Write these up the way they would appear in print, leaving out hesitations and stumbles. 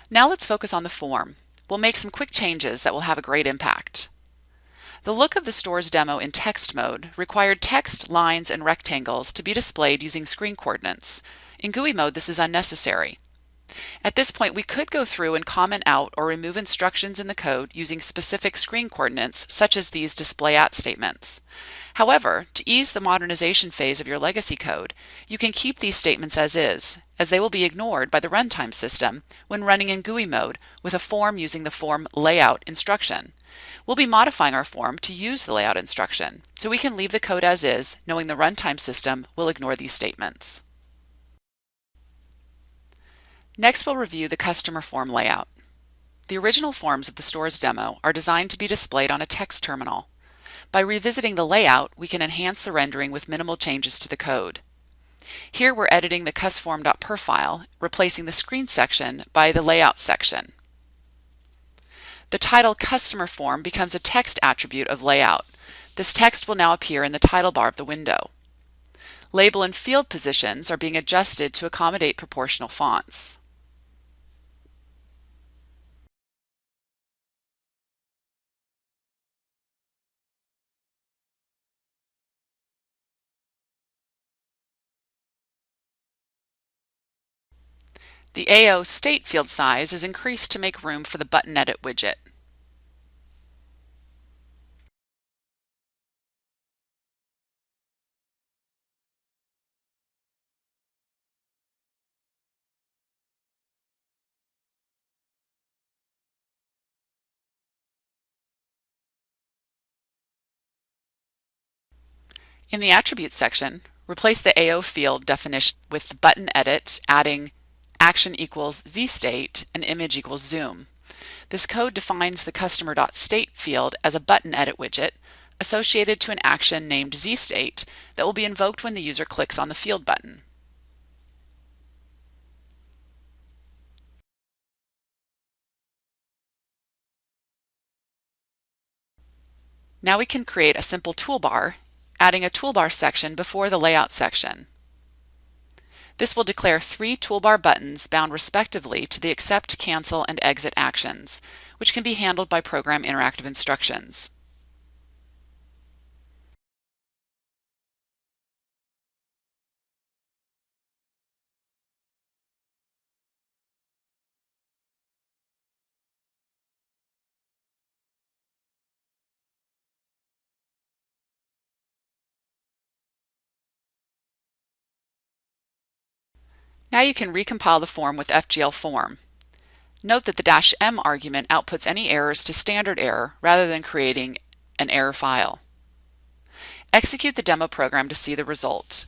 Now let's focus on the form. We'll make some quick changes that will have a great impact. The look of the store's demo in text mode required text, lines, and rectangles to be displayed using screen coordinates. In GUI mode, this is unnecessary. At this point, we could go through and comment out or remove instructions in the code using specific screen coordinates, such as these display at statements. However, to ease the modernization phase of your legacy code, you can keep these statements as is, as they will be ignored by the runtime system when running in GUI mode with a form using the form layout instruction. We'll be modifying our form to use the layout instruction, so we can leave the code as is, knowing the runtime system will ignore these statements. Next, we'll review the customer form layout. The original forms of the store's demo are designed to be displayed on a text terminal. By revisiting the layout, we can enhance the rendering with minimal changes to the code. Here we're editing the cusform.per file, replacing the screen section by the layout section. The title customer form becomes a text attribute of layout. This text will now appear in the title bar of the window. Label and field positions are being adjusted to accommodate proportional fonts. The AO state field size is increased to make room for the button edit widget. In the attributes section, replace the AO field definition with the button edit, adding action equals zstate and image equals zoom. This code defines the customer.state field as a button edit widget associated to an action named zstate that will be invoked when the user clicks on the field button. Now we can create a simple toolbar, adding a toolbar section before the layout section. This will declare 3 toolbar buttons bound respectively to the accept, cancel, and exit actions, which can be handled by program interactive instructions. Now you can recompile the form with FGL form. Note that the -m argument outputs any errors to standard error rather than creating an error file. Execute the demo program to see the result.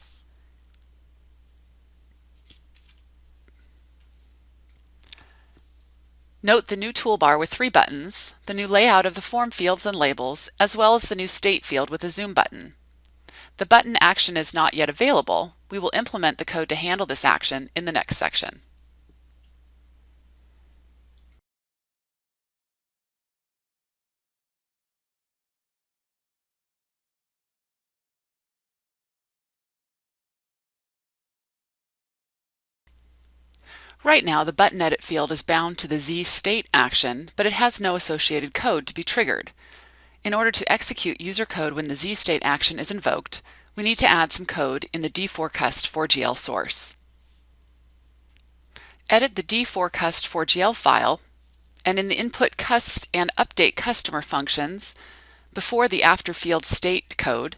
Note the new toolbar with 3 buttons, the new layout of the form fields and labels, as well as the new state field with a zoom button. The button action is not yet available. We will implement the code to handle this action in the next section. Right now, the button edit field is bound to the zState action, but it has no associated code to be triggered. In order to execute user code when the zState action is invoked, we need to add some code in the d4cust4gl source. Edit the d4cust4gl file, and in the input cust and update customer functions, before the after field state code,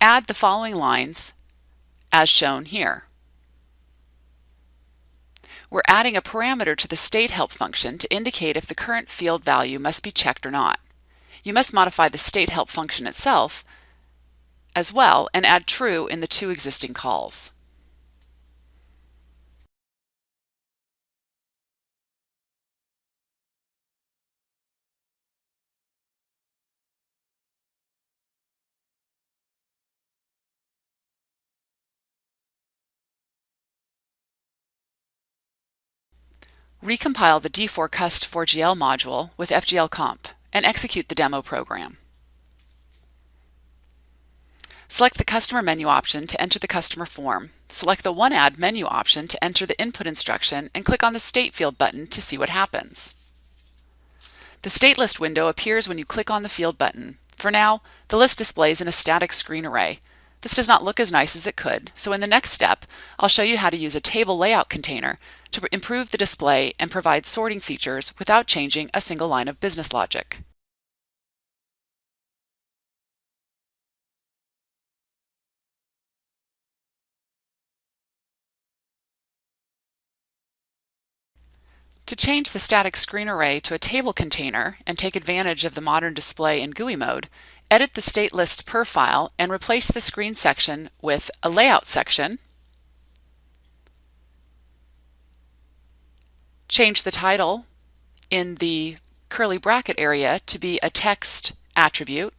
add the following lines as shown here. We're adding a parameter to the state help function to indicate if the current field value must be checked or not. You must modify the state help function itself as well and add true in the 2 existing calls. Recompile the d4cust4gl module with fglcomp and execute the demo program. Select the customer menu option to enter the customer form. Select the One Ad menu option to enter the input instruction and click on the State field button to see what happens. The state list window appears when you click on the field button. For now, the list displays in a static screen array. This does not look as nice as it could, so in the next step, I'll show you how to use a table layout container to improve the display and provide sorting features without changing a single line of business logic. To change the static screen array to a table container and take advantage of the modern display in GUI mode, edit the state list per file and replace the screen section with a layout section. Change the title in the curly bracket area to be a text attribute,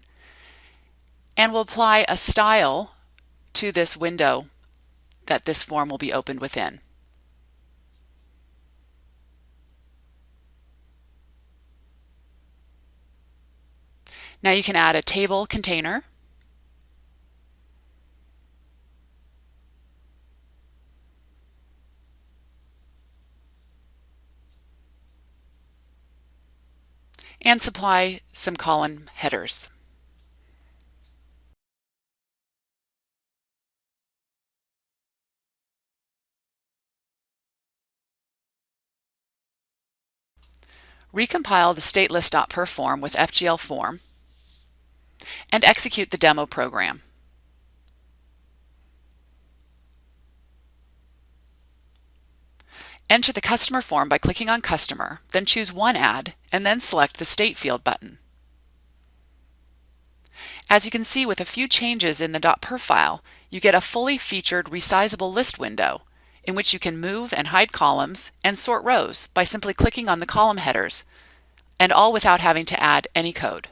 and we'll apply a style to this window that this form will be opened within. Now you can add a table container, and supply some column headers. Recompile the statelist.per form with FGL form and execute the demo program. Enter the customer form by clicking on Customer, then choose One Ad, and then select the State field button. As you can see, with a few changes in the .per file, you get a fully featured resizable list window in which you can move and hide columns and sort rows by simply clicking on the column headers, and all without having to add any code.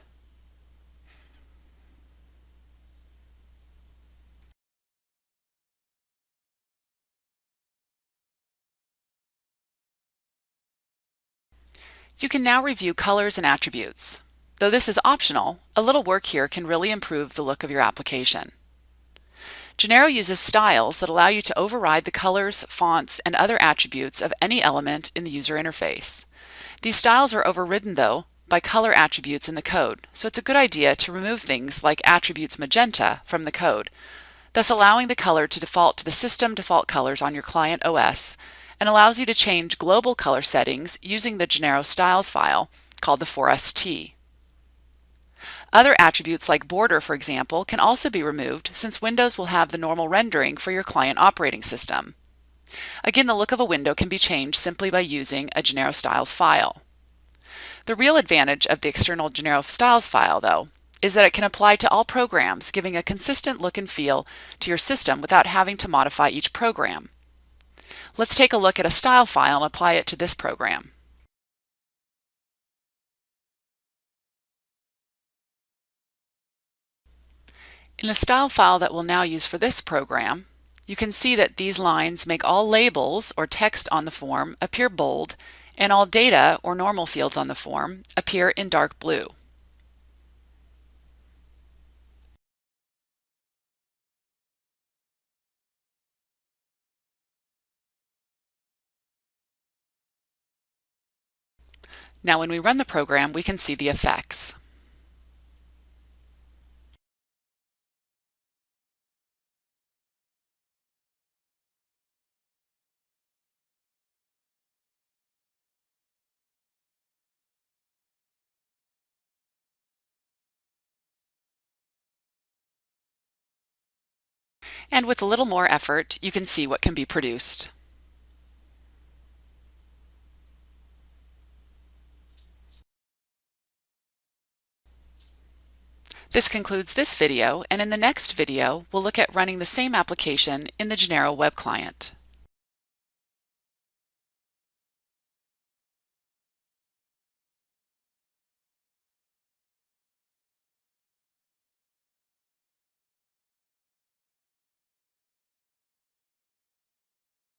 You can now review colors and attributes. Though this is optional, a little work here can really improve the look of your application. Genero uses styles that allow you to override the colors, fonts, and other attributes of any element in the user interface. These styles are overridden, though, by color attributes in the code, so it's a good idea to remove things like attributes magenta from the code, thus allowing the color to default to the system default colors on your client OS, and allows you to change global color settings using the Genero styles file called the 4ST. Other attributes like border, for example, can also be removed since Windows will have the normal rendering for your client operating system. Again, the look of a window can be changed simply by using a Genero styles file. The real advantage of the external Genero styles file, though, is that it can apply to all programs, giving a consistent look and feel to your system without having to modify each program. Let's take a look at a style file and apply it to this program. In the style file that we'll now use for this program, you can see that these lines make all labels or text on the form appear bold, and all data or normal fields on the form appear in dark blue. Now when we run the program, we can see the effects. And with a little more effort, you can see what can be produced. This concludes this video, and in the next video, we'll look at running the same application in the Genero web client.